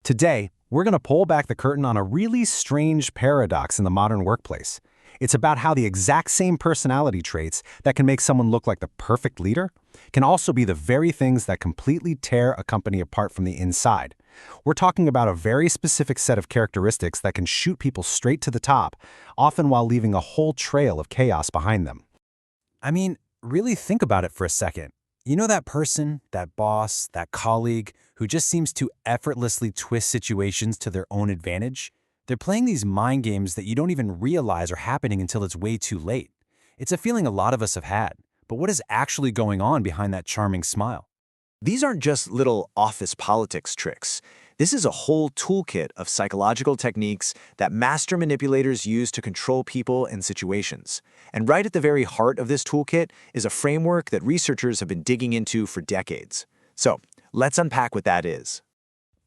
Today, we're going to pull back the curtain on a really strange paradox in the modern workplace. It's about how the exact same personality traits that can make someone look like the perfect leader can also be the very things that completely tear a company apart from the inside. We're talking about a very specific set of characteristics that can shoot people straight to the top, often while leaving a whole trail of chaos behind them. I mean, really think about it for a second. You know that person, that boss, that colleague who just seems to effortlessly twist situations to their own advantage? They're playing these mind games that you don't even realize are happening until it's way too late. It's a feeling a lot of us have had, but what is actually going on behind that charming smile? These aren't just little office politics tricks. This is a whole toolkit of psychological techniques that master manipulators use to control people and situations. And right at the very heart of this toolkit is a framework that researchers have been digging into for decades. So, let's unpack what that is.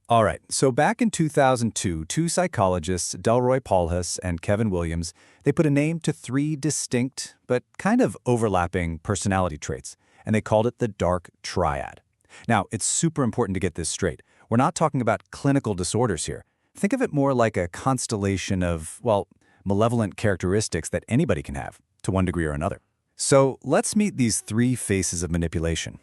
All right, so back in 2002, two psychologists, Delroy Paulhus and Kevin Williams, they put a name to three distinct but kind of overlapping personality traits, and they called it the dark triad. Now, it's super important to get this straight. We're not talking about clinical disorders here. Think of it more like a constellation of, well, malevolent characteristics that anybody can have, to one degree or another. So let's meet these three faces of manipulation.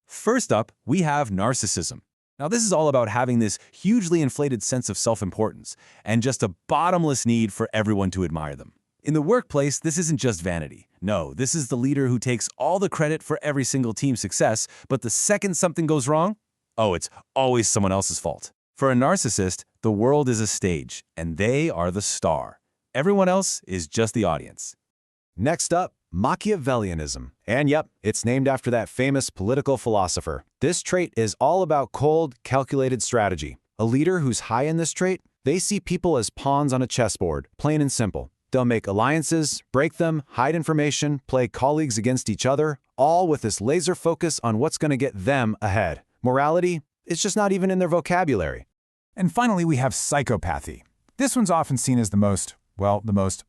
First up, we have narcissism. Now, this is all about having this hugely inflated sense of self-importance and just a bottomless need for everyone to admire them. In the workplace, this isn't just vanity. No, this is the leader who takes all the credit for every single team's success, but the second something goes wrong, oh, it's always someone else's fault. For a narcissist, the world is a stage, and they are the star. Everyone else is just the audience. Next up, Machiavellianism. And yep, it's named after that famous political philosopher. This trait is all about cold, calculated strategy. A leader who's high in this trait, they see people as pawns on a chessboard, plain and simple. They'll make alliances, break them, hide information, play colleagues against each other, all with this laser focus on what's going to get them ahead. Morality, it's just not even in their vocabulary. And finally, we have psychopathy. This one's often seen as the most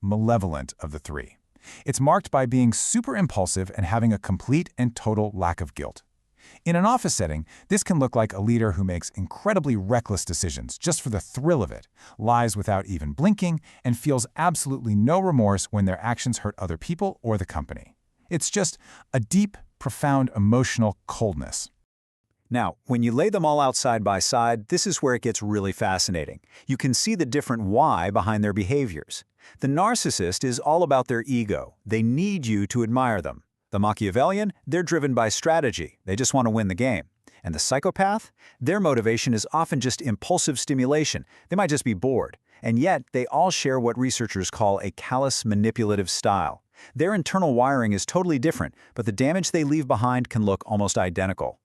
malevolent of the three. It's marked by being super impulsive and having a complete and total lack of guilt. In an office setting, this can look like a leader who makes incredibly reckless decisions just for the thrill of it, lies without even blinking, and feels absolutely no remorse when their actions hurt other people or the company. It's just a deep, profound emotional coldness. Now, when you lay them all out side by side, this is where it gets really fascinating. You can see the different why behind their behaviors. The narcissist is all about their ego. They need you to admire them. The Machiavellian, they're driven by strategy. They just want to win the game. And the psychopath, their motivation is often just impulsive stimulation. They might just be bored. And yet, they all share what researchers call a callous manipulative style. Their internal wiring is totally different, but the damage they leave behind can look almost identical.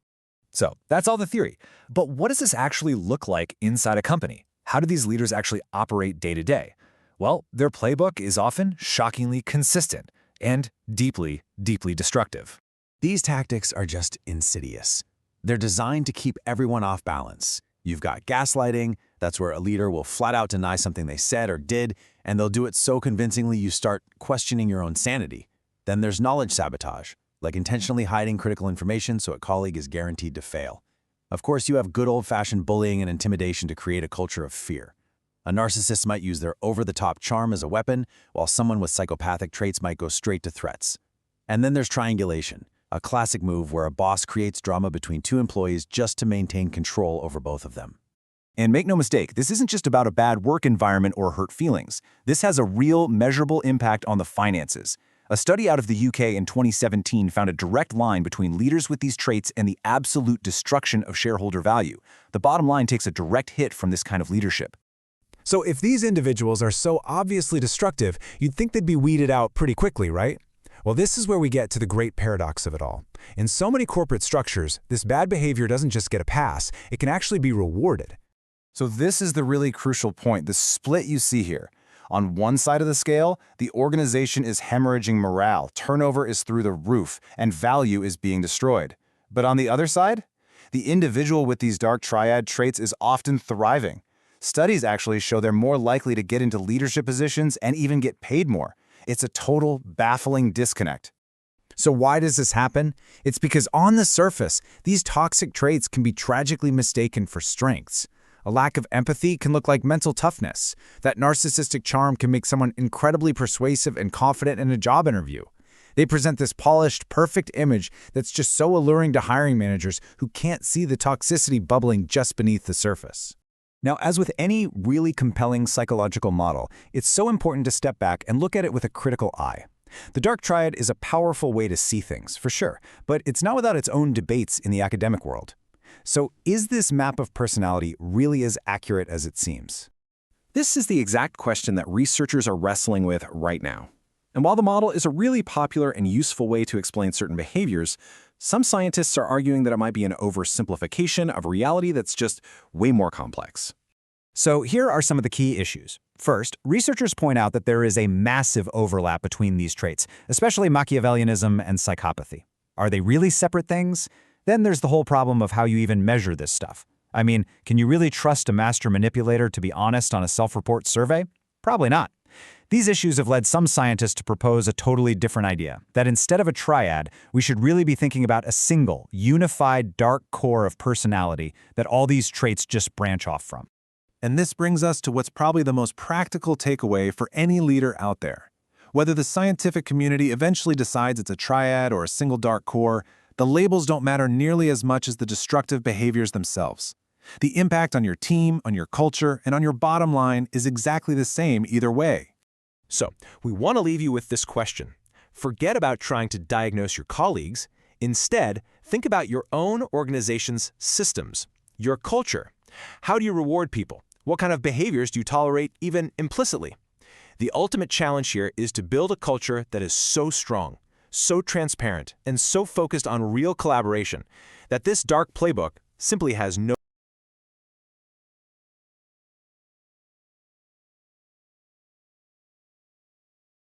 So, that's all the theory. But what does this actually look like inside a company? How do these leaders actually operate day to day? Well, their playbook is often shockingly consistent and deeply, deeply destructive. These tactics are just insidious. They're designed to keep everyone off balance. You've got gaslighting, that's where a leader will flat out deny something they said or did, and they'll do it so convincingly you start questioning your own sanity. Then there's knowledge sabotage, like intentionally hiding critical information so a colleague is guaranteed to fail. Of course, you have good old-fashioned bullying and intimidation to create a culture of fear. A narcissist might use their over-the-top charm as a weapon, while someone with psychopathic traits might go straight to threats. And then there's triangulation, a classic move where a boss creates drama between two employees just to maintain control over both of them. And make no mistake, this isn't just about a bad work environment or hurt feelings. This has a real, measurable impact on the finances. A study out of the UK in 2017 found a direct line between leaders with these traits and the absolute destruction of shareholder value. The bottom line takes a direct hit from this kind of leadership. So if these individuals are so obviously destructive, you'd think they'd be weeded out pretty quickly, right? Well, this is where we get to the great paradox of it all. In so many corporate structures, this bad behavior doesn't just get a pass, it can actually be rewarded. So this is the really crucial point, the split you see here. On one side of the scale, the organization is hemorrhaging morale, turnover is through the roof, and value is being destroyed. But on the other side, the individual with these dark triad traits is often thriving. Studies actually show they're more likely to get into leadership positions and even get paid more. It's a total, baffling disconnect. So why does this happen? It's because on the surface, these toxic traits can be tragically mistaken for strengths. A lack of empathy can look like mental toughness. That narcissistic charm can make someone incredibly persuasive and confident in a job interview. They present this polished, perfect image that's just so alluring to hiring managers who can't see the toxicity bubbling just beneath the surface. Now, as with any really compelling psychological model, it's so important to step back and look at it with a critical eye. The dark triad is a powerful way to see things, for sure, but it's not without its own debates in the academic world. So, is this map of personality really as accurate as it seems? This is the exact question that researchers are wrestling with right now. And while the model is a really popular and useful way to explain certain behaviors, some scientists are arguing that it might be an oversimplification of reality that's just way more complex. So here are some of the key issues. First, researchers point out that there is a massive overlap between these traits, especially Machiavellianism and psychopathy. Are they really separate things? Then there's the whole problem of how you even measure this stuff. I mean, can you really trust a master manipulator to be honest on a self-report survey? Probably not. These issues have led some scientists to propose a totally different idea, that instead of a triad, we should really be thinking about a single, unified dark core of personality that all these traits just branch off from. And this brings us to what's probably the most practical takeaway for any leader out there. Whether the scientific community eventually decides it's a triad or a single dark core, the labels don't matter nearly as much as the destructive behaviors themselves. The impact on your team, on your culture, and on your bottom line is exactly the same either way. So, we want to leave you with this question. Forget about trying to diagnose your colleagues. Instead, think about your own organization's systems, your culture. How do you reward people? What kind of behaviors do you tolerate, even implicitly? The ultimate challenge here is to build a culture that is so strong, so transparent, and so focused on real collaboration that this dark playbook simply has no